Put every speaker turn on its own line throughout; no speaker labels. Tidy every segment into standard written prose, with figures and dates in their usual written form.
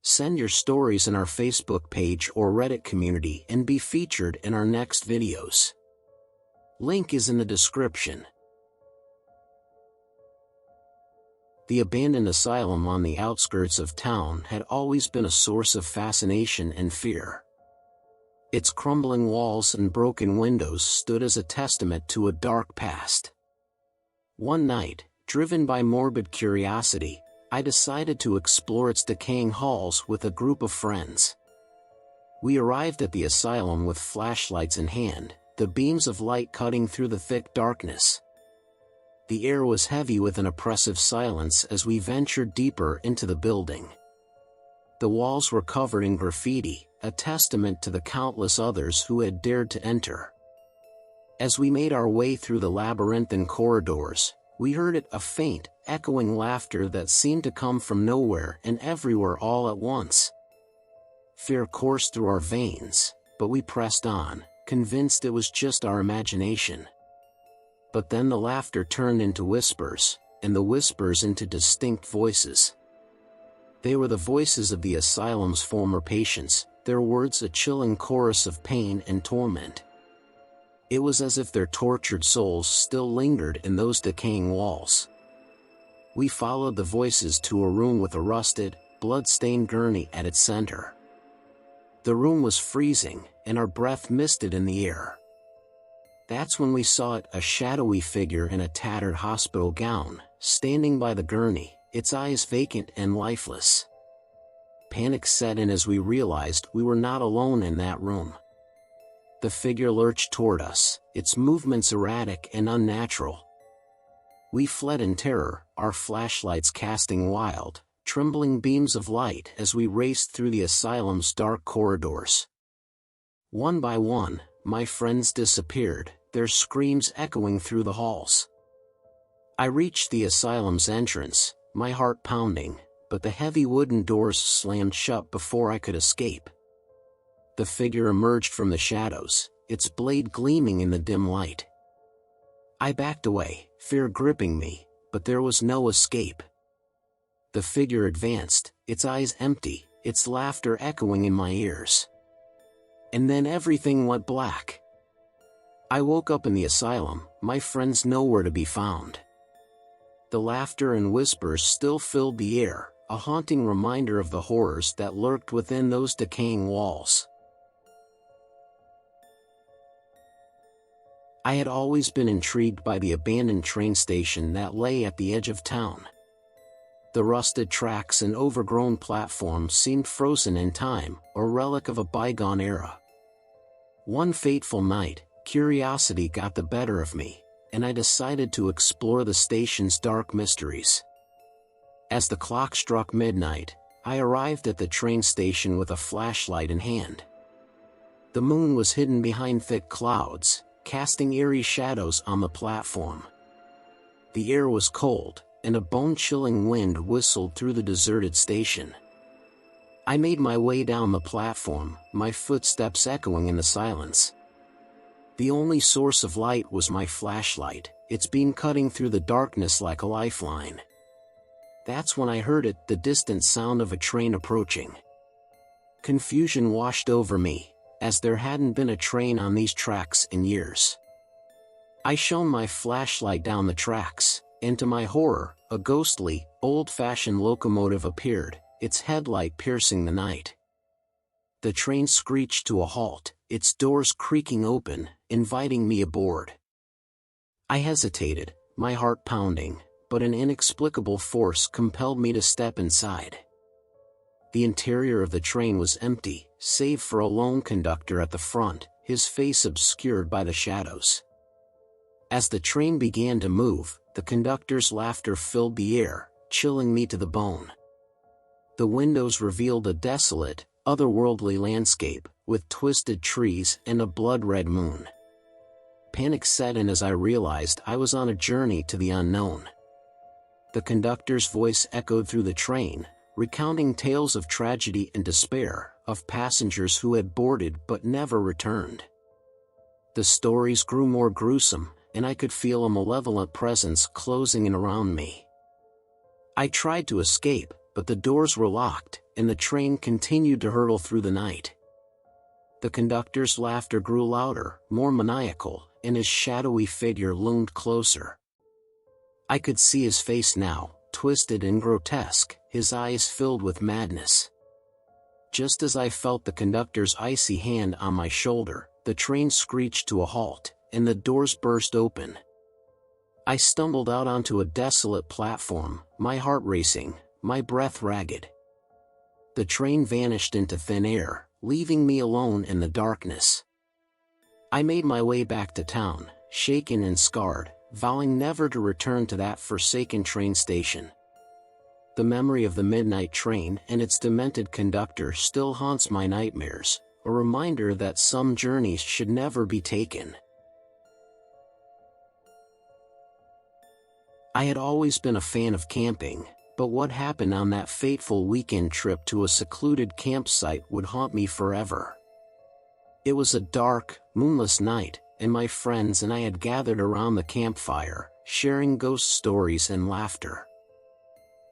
Send your stories in our Facebook page or Reddit community and be featured in our next videos. Link is in the description. The abandoned asylum on the outskirts of town had always been a source of fascination and fear. Its crumbling walls and broken windows stood as a testament to a dark past. One night, driven by morbid curiosity, I decided to explore its decaying halls with a group of friends. We arrived at the asylum with flashlights in hand, the beams of light cutting through the thick darkness. The air was heavy with an oppressive silence as we ventured deeper into the building. The walls were covered in graffiti, a testament to the countless others who had dared to enter. As we made our way through the labyrinthine corridors, we heard a faint, echoing laughter that seemed to come from nowhere and everywhere all at once. Fear coursed through our veins, but we pressed on, convinced it was just our imagination. But then the laughter turned into whispers, and the whispers into distinct voices. They were the voices of the asylum's former patients, their words a chilling chorus of pain and torment. It was as if their tortured souls still lingered in those decaying walls. We followed the voices to a room with a rusted, blood-stained gurney at its center. The room was freezing, and our breath misted in the air. That's when we saw it, a shadowy figure in a tattered hospital gown, standing by the gurney, its eyes vacant and lifeless. Panic set in as we realized we were not alone in that room. The figure lurched toward us, its movements erratic and unnatural. We fled in terror, our flashlights casting wild, trembling beams of light as we raced through the asylum's dark corridors. One by one, my friends disappeared, their screams echoing through the halls. I reached the asylum's entrance, my heart pounding, but the heavy wooden doors slammed shut before I could escape. The figure emerged from the shadows, its blade gleaming in the dim light. I backed away, fear gripping me, but there was no escape. The figure advanced, its eyes empty, its laughter echoing in my ears. And then everything went black. I woke up in the asylum, my friends nowhere to be found. The laughter and whispers still filled the air, a haunting reminder of the horrors that lurked within those decaying walls. I had always been intrigued by the abandoned train station that lay at the edge of town. The rusted tracks and overgrown platforms seemed frozen in time, a relic of a bygone era. One fateful night, curiosity got the better of me, and I decided to explore the station's dark mysteries. As the clock struck midnight, I arrived at the train station with a flashlight in hand. The moon was hidden behind thick clouds, casting eerie shadows on the platform. The air was cold, and a bone-chilling wind whistled through the deserted station. I made my way down the platform, my footsteps echoing in the silence. The only source of light was my flashlight, its beam cutting through the darkness like a lifeline. That's when I heard it, the distant sound of a train approaching. Confusion washed over me, as there hadn't been a train on these tracks in years. I shone my flashlight down the tracks, and to my horror, a ghostly, old-fashioned locomotive appeared, its headlight piercing the night. The train screeched to a halt, its doors creaking open, inviting me aboard. I hesitated, my heart pounding, but an inexplicable force compelled me to step inside. The interior of the train was empty, save for a lone conductor at the front, his face obscured by the shadows. As the train began to move, the conductor's laughter filled the air, chilling me to the bone. The windows revealed a desolate, otherworldly landscape, with twisted trees and a blood-red moon. Panic set in as I realized I was on a journey to the unknown. The conductor's voice echoed through the train, recounting tales of tragedy and despair, of passengers who had boarded but never returned. The stories grew more gruesome, and I could feel a malevolent presence closing in around me. I tried to escape, but the doors were locked, and the train continued to hurtle through the night. The conductor's laughter grew louder, more maniacal, and his shadowy figure loomed closer. I could see his face now, twisted and grotesque, his eyes filled with madness. Just as I felt the conductor's icy hand on my shoulder, the train screeched to a halt, and the doors burst open. I stumbled out onto a desolate platform, my heart racing, my breath ragged. The train vanished into thin air, leaving me alone in the darkness. I made my way back to town, shaken and scarred, vowing never to return to that forsaken train station. The memory of the midnight train and its demented conductor still haunts my nightmares, a reminder that some journeys should never be taken. I had always been a fan of camping, but what happened on that fateful weekend trip to a secluded campsite would haunt me forever. It was a dark, moonless night, and my friends and I had gathered around the campfire, sharing ghost stories and laughter.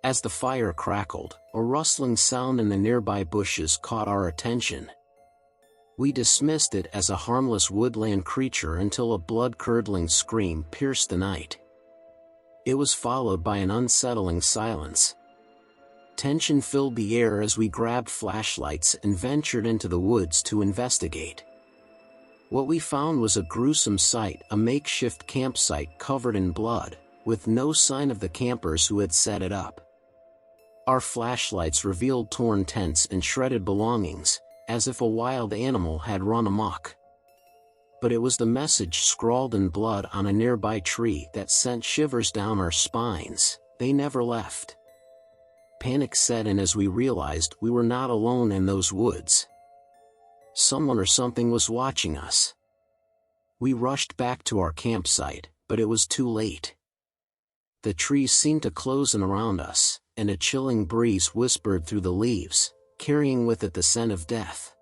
As the fire crackled, a rustling sound in the nearby bushes caught our attention. We dismissed it as a harmless woodland creature until a blood-curdling scream pierced the night. It was followed by an unsettling silence. Tension filled the air as we grabbed flashlights and ventured into the woods to investigate. What we found was a gruesome sight, a makeshift campsite covered in blood, with no sign of the campers who had set it up. Our flashlights revealed torn tents and shredded belongings, as if a wild animal had run amok. But it was the message scrawled in blood on a nearby tree that sent shivers down our spines: they never left. Panic set in as we realized we were not alone in those woods. Someone or something was watching us. We rushed back to our campsite, but it was too late. The trees seemed to close in around us, and a chilling breeze whispered through the leaves, carrying with it the scent of death.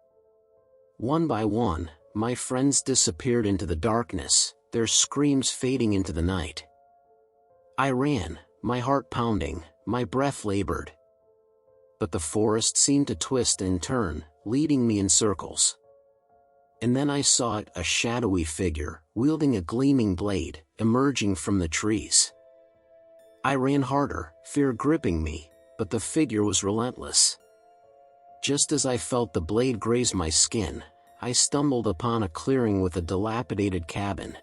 One by one, my friends disappeared into the darkness, their screams fading into the night. I ran, my heart pounding, my breath labored. But the forest seemed to twist and turn, leading me in circles. And then I saw it, a shadowy figure, wielding a gleaming blade, emerging from the trees. I ran harder, fear gripping me, but the figure was relentless. Just as I felt the blade graze my skin, I stumbled upon a clearing with a dilapidated cabin.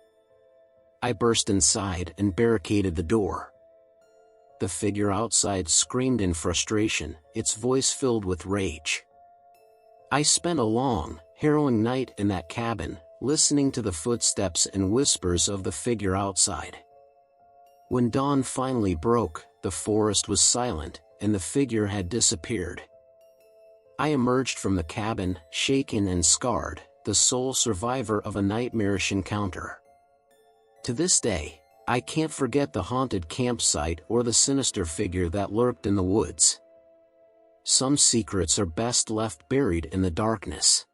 I burst inside and barricaded the door. The figure outside screamed in frustration, its voice filled with rage. I spent a long, harrowing night in that cabin, listening to the footsteps and whispers of the figure outside. When dawn finally broke, the forest was silent, and the figure had disappeared. I emerged from the cabin, shaken and scarred, the sole survivor of a nightmarish encounter. To this day, I can't forget the haunted campsite or the sinister figure that lurked in the woods. Some secrets are best left buried in the darkness.